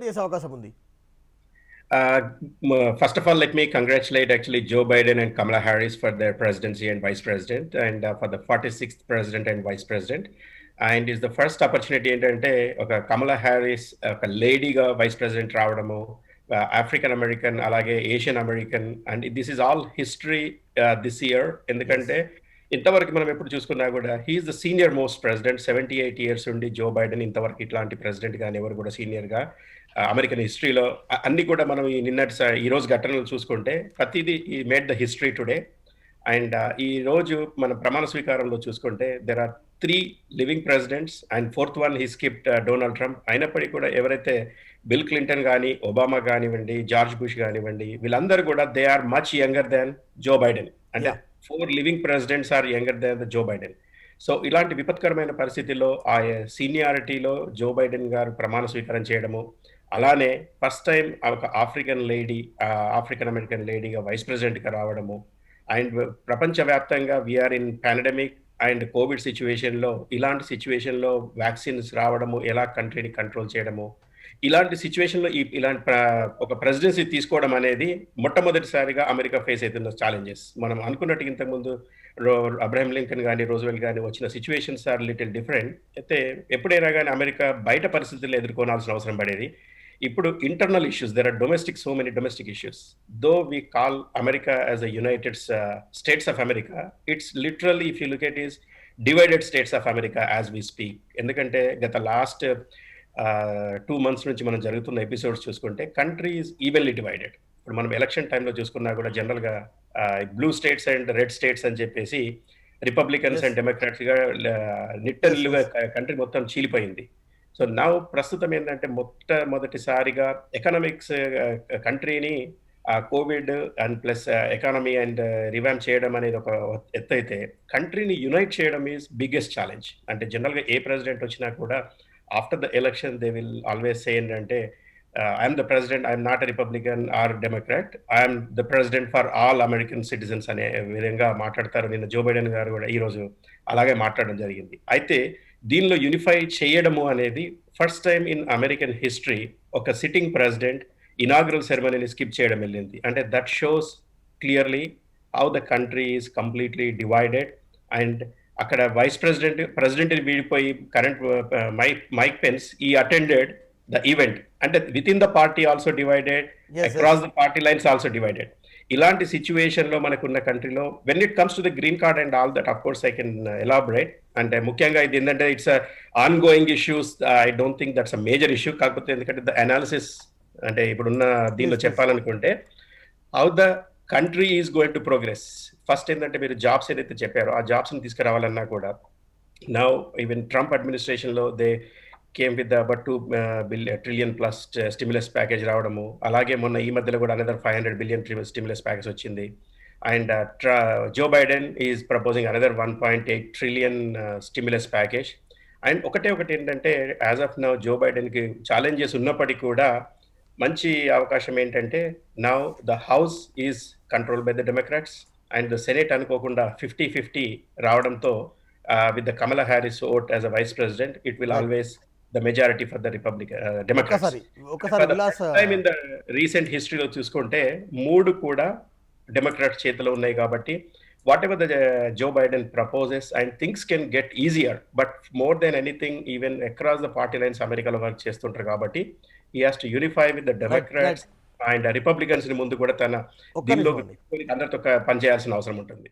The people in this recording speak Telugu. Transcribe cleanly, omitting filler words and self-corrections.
ఎక్కడ చేసే అవకాశం ఉంది? Uh, First of all, let me congratulate actually Joe Biden and Kamala Harris for their presidency and vice president, and for the 46th president and vice president. And is the first opportunity ఏంటంటే ఒక కమలా హ్యారిస్ ఒక లేడీగా వైస్ ప్రెసిడెంట్ రావడము, ఆఫ్రికన్ అమెరికన్ అలాగే Asian American, and this is all history this year. Yes. ఎందుకంటే ఇంతవరకు మనం ఎప్పుడు చూసుకున్నా కూడా he is the senior most president. 78 years ఉండి జో బైడెన్ ఇంతవరకు ఇట్లాంటి ప్రెసిడెంట్ కానీ ఎవరు కూడా సీనియర్గా అమెరికన్ హిస్టరీలో అన్ని కూడా మనం ఈ రోజు ఘటనలు చూసుకుంటే ప్రతిదీ ఈ made the history today. And ఈ రోజు మన ప్రమాణ స్వీకారంలో చూసుకుంటే there are 3 living presidents and fourth one he skipped Donald Trump. అయినప్పటికీ కూడా ఎవరైతే బిల్ క్లింటన్ కానీ, ఒబామా కానివ్వండి, జార్జ్ బుష్ కానివ్వండి, వీళ్ళందరూ కూడా they are much younger than Joe Biden. అంటే yeah! 4 living presidents are younger than the Joe Biden. So ఇలాంటి విపత్కరమైన పరిస్థితుల్లో ఆ సీనియారిటీలో జో బైడెన్ గారు ప్రమాణ స్వీకారం చేయడము, అలానే ఫస్ట్ టైం ఒక ఆఫ్రికన్ అమెరికన్ లేడీగా వైస్ ప్రెసిడెంట్‌గా రావడము, అండ్ ప్రపంచవ్యాప్తంగా we are in pandemic and covid సిట్యుయేషన్‌లో, ఇలాంటి సిట్యుయేషన్‌లో వ్యాక్సిన్స్ రావడము, ఎలా కంట్రీని కంట్రోల్ చేయడము, ఇలాంటి సిట్యుయేషన్‌లో ఇలాంటి ఒక ప్రెసిడెన్సీ తీసుకోవడం అనేది మొట్టమొదటిసారిగా అమెరికా ఫేస్ అవుతున్న ఛాలెంజెస్. మనం అనుకున్నట్టుగా ఇంతకుముందు రో అబ్రహం లింకన్ గాని, రూజ్వెల్ట్ గాని వచ్చిన సిట్యుయేషన్స్ ఆర్ లిటిల్ డిఫరెంట్. అయితే ఎప్పుడైనా గాని అమెరికా బయట పరిస్థితులను ఎదుర్కోవాల్సిన అవసరం పడేది. ఇప్పుడు internal issues, there are so many domestic issues. Though we call America as a United States of America, it's literally if you look at is divided states of America as we speak. ఎందుకంటే గత లాస్ట్ 2 months నుంచి మనం జరుగుతున్న ఎపిసోడ్స్ చూసుకుంటే కంట్రీ ఈజ్ ఈవెన్లీ డివైడెడ్. ఇప్పుడు మనం ఎలక్షన్ టైంలో చూసుకున్నా కూడా జనరల్‌గా blue states and red states అని చెప్పేసి రిపబ్లికన్స్ యెస్. అండ్ డెమోక్రాట్స్‌గా యెస్. నిట్టనిల్లుగా యెస్. కంట్రీ మొత్తం చీలిపోయింది. సో నౌ ప్రస్తుతం ఏంటంటే మొట్టమొదటిసారిగా ఎకనామిక్స్ కంట్రీని covid and plus economy and revamp చేయడం అనేది ఒక ఎత్తైతే, కంట్రీని యునైట్ చేయడం ఈజ్ బిగ్గెస్ట్ ఛాలెంజ్. అంటే జనరల్‌గా ఏ ప్రెసిడెంట్ వచ్చినా కూడా after the election they will always say ఏంటంటే I'm the president, I'm not a Republican or Democrat, I'm the president for all American citizens అనే విధంగా మాట్లాడతారు. నిన్న జో బైడెన్ గారు కూడా ఈరోజు అలాగే మాట్లాడడం జరిగింది. అయితే దీనిలో యూనిఫై చేయడము అనేది first time in American history ఒక సిట్టింగ్ ప్రెసిడెంట్ ఇనాగ్రల్ సెరమనీని స్కిప్ చేయడం వెళ్ళింది. అంటే that shows clearly how the country is completely divided. And అక్కడ ప్రెసిడెంట్ వీడిపోయి కరెంట్ మైక్ పెన్స్ ఈ అటెండెడ్ ద ఈవెంట్. అంటే with in the party also divided, yes. Yes. Across the party lines also divided. ఇలాంటి సిచ్యువేషన్‌లో మనకున్న కంట్రీలో when it comes to the green card and all that, of course I can elaborate. అంటే ముఖ్యంగా ఇది ఏంటంటే it's ongoing issues. I don't think that's a major issue. కాకపోతే ఎందుకంటే ద అనాలిసిస్ అంటే ఇప్పుడున్న దీనిలో యెస్. యెస్. చెప్పాలనుకుంటే how the country is going to progress. First ఏంటంటే మీరు జాబ్స్ ఏదైతే చెప్పారో ఆ జాబ్స్‌ని తీసుకురావాలన్నా కూడా నౌ ఈవెన్ ట్రంప్ అడ్మినిస్ట్రేషన్‌లో they came with about 2 trillion plus stimulus package రావడము. అలాగే మొన్న ఈ మధ్యలో కూడా అనదర్ 500 బిలియన్ స్టిమ్యులస్ ప్యాకేజ్ వచ్చింది. And Joe Biden is proposing another 1.8 trillion stimulus package. And ఒకటి ఏంటంటే యాజ్ ఆఫ్ నౌ జో బైడెన్‌కి ఛాలెంజెస్ ఉన్నప్పటికీ కూడా మంచి అవకాశం ఏంటంటే now the House is controlled by the Democrats and the Senate అనుకోకుండా 50-50 రావడంతో with the Kamala Harris vote as a vice president it will right. Always the majority for the Democrats. ఒక్కసారి, ఒక్కసారి ఫర్ ద విలాస్ first time in the recent హిస్టరీలో చూసుకుంటే 3 కూడా డెమోక్రాట్స్ చేతిలో ఉన్నాయి కాబట్టి whatever the Joe Biden proposes and things can get easier. But more than anything even across the party lines అమెరికాలో వర్క్ చేస్తుంటారు కాబట్టి he has to unify with the right. Right. Democrats and Republicans ని ముందు కూడా తన ఒక్క దీనిలోకి నిమిషం అండి. అందరితో పనిచేయాల్సిన అవసరం ఉంటుంది.